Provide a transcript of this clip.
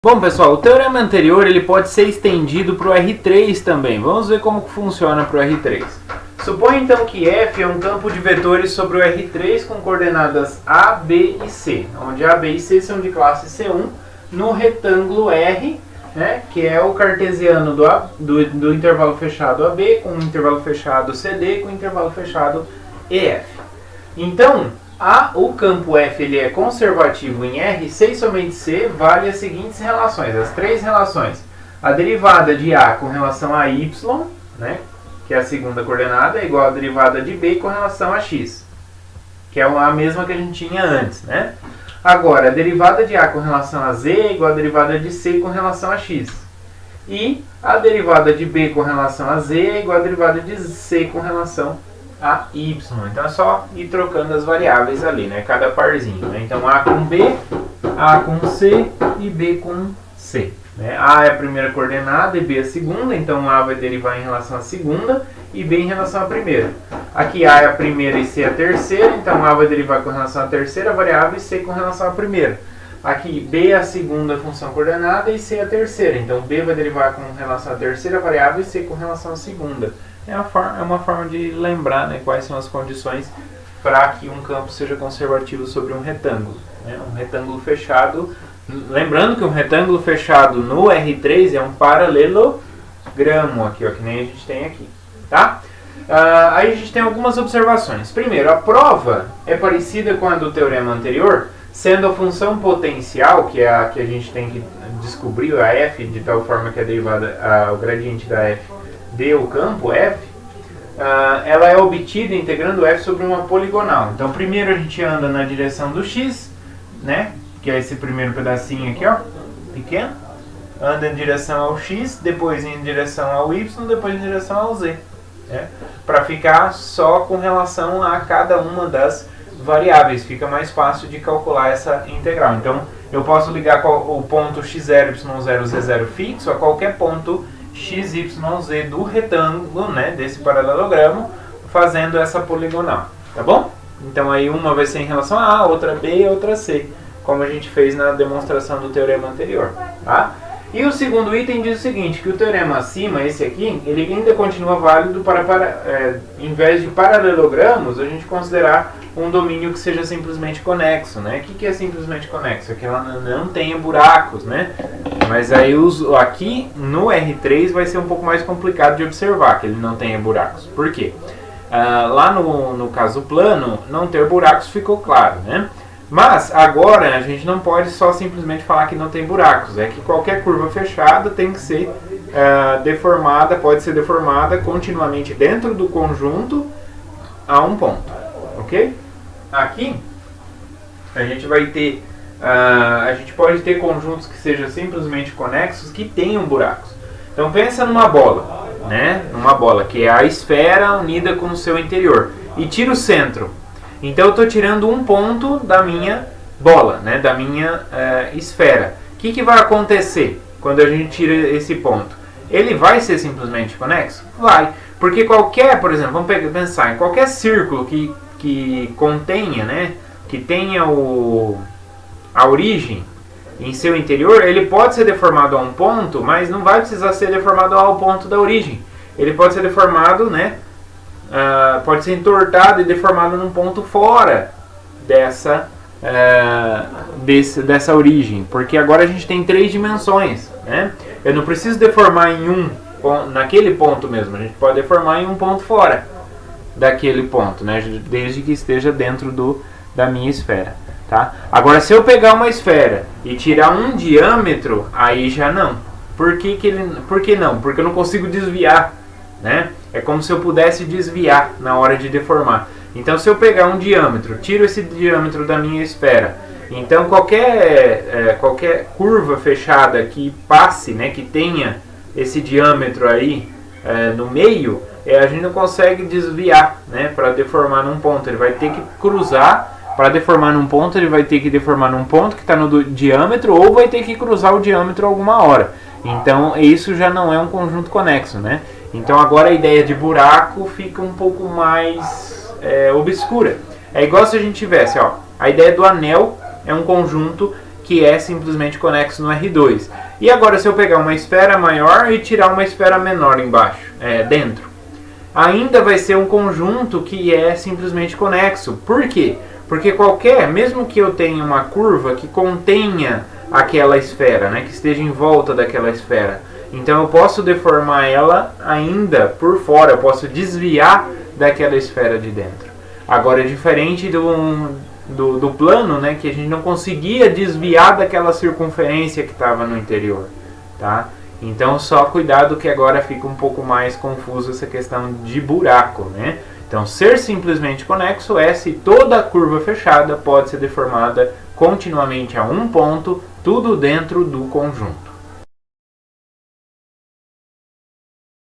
Bom, pessoal, o teorema anterior ele pode ser estendido para o R3 também. Vamos ver como funciona para o R3. Suponha então que F é um campo de vetores sobre o R3 com coordenadas A, B e C, onde A, B e C são de classe C1 no retângulo R, né, que é o cartesiano do intervalo fechado AB com o intervalo fechado CD com o intervalo fechado EF. Então, o campo F ele é conservativo em R, C e somente C vale as seguintes relações, as três relações. A derivada de A com relação a Y, né, que é a segunda coordenada, é igual à derivada de B com relação a X, que é a mesma que a gente tinha antes, né? Agora, a derivada de A com relação a Z é igual à derivada de C com relação a X. E a derivada de B com relação a Z é igual à derivada de C com relação a Y. Então é só ir trocando as variáveis ali, né? Cada parzinho, né? Então A com B, A com C e B com C, né? A é a primeira coordenada e B a segunda, então A vai derivar em relação à segunda e B em relação à primeira. Aqui A é a primeira e C é a terceira, então A vai derivar com relação à terceira variável e C com relação à primeira. Aqui B é a segunda função coordenada e C é a terceira, então B vai derivar com relação à terceira variável e C com relação à segunda. É uma forma de lembrar, né, quais são as condições para que um campo seja conservativo sobre um retângulo, né? Um retângulo fechado. Lembrando que um retângulo fechado no R3 é um paralelogramo, aqui, ó, que nem a gente tem aqui. Tá? Aí a gente tem algumas observações. Primeiro, a prova é parecida com a do teorema anterior, sendo a função potencial, que é a que a gente tem que descobrir, a f, de tal forma que a derivada, o gradiente da f dê o campo f, ela é obtida integrando f sobre uma poligonal. Então, primeiro a gente anda na direção do x, né, que é esse primeiro pedacinho aqui, ó, pequeno, anda em direção ao x, depois em direção ao y, depois em direção ao z, né, para ficar só com relação a cada uma das variáveis, fica mais fácil de calcular essa integral. Então, eu posso ligar o ponto x0, y0, z0 fixo a qualquer ponto x, y, z do retângulo, né, desse paralelogramo, fazendo essa poligonal, tá bom? Então aí uma vai ser em relação a A, outra B e outra C, como a gente fez na demonstração do teorema anterior, tá? E o segundo item diz o seguinte, que o teorema acima, esse aqui, ele ainda continua válido em vez de paralelogramos, a gente considerar um domínio que seja simplesmente conexo, né? O que é simplesmente conexo? É que ela não tenha buracos, né? Mas aí aqui no R3 vai ser um pouco mais complicado de observar que ele não tenha buracos. Por quê? Lá no caso plano, não ter buracos ficou claro, né? Mas agora a gente não pode só simplesmente falar que não tem buracos. É que qualquer curva fechada tem que ser deformada, pode ser deformada continuamente dentro do conjunto a um ponto, ok? Aqui a gente vai ter, a gente pode ter conjuntos que sejam simplesmente conexos que tenham buracos. Então pensa numa bola, né? Numa bola que é a esfera unida com o seu interior e tira o centro. Então eu estou tirando um ponto da minha bola, né, da minha esfera. O que vai acontecer quando a gente tira esse ponto? Ele vai ser simplesmente conexo? Vai. Porque por exemplo, vamos pensar em qualquer círculo que contenha, né, que tenha a origem em seu interior, ele pode ser deformado a um ponto, mas não vai precisar ser deformado ao ponto da origem. Ele pode ser deformado, né, pode ser entortado e deformado num ponto fora dessa origem, porque agora a gente tem três dimensões, né? Eu não preciso deformar naquele ponto mesmo, a gente pode deformar em um ponto fora daquele ponto, né? Desde que esteja dentro da minha esfera, tá? Agora, se eu pegar uma esfera e tirar um diâmetro, aí já não. Por que não? Porque eu não consigo desviar, né? É como se eu pudesse desviar na hora de deformar. Então, se eu pegar um diâmetro, tiro esse diâmetro da minha esfera, então qualquer curva fechada que passe, né, que tenha esse diâmetro aí no meio, a gente não consegue desviar, né, para deformar num ponto. Ele vai ter que cruzar para deformar num ponto, ele vai ter que deformar num ponto que está no diâmetro ou vai ter que cruzar o diâmetro alguma hora. Então, isso já não é um conjunto conexo, né? Então agora a ideia de buraco fica um pouco mais obscura. É igual se a gente tivesse, ó, a ideia do anel é um conjunto que que é simplesmente conexo no R2. E agora se eu pegar uma esfera maior e tirar uma esfera menor embaixo, dentro, ainda vai ser um conjunto que é simplesmente conexo. Por quê? Porque mesmo que eu tenha uma curva que contenha aquela esfera, né, que esteja em volta daquela esfera, então eu posso deformar ela ainda por fora, eu posso desviar daquela esfera de dentro. Agora é diferente do plano, né, que a gente não conseguia desviar daquela circunferência que estava no interior, tá? Então só cuidado que agora fica um pouco mais confuso essa questão de buraco, né? Então ser simplesmente conexo é se toda a curva fechada pode ser deformada continuamente a um ponto, tudo dentro do conjunto.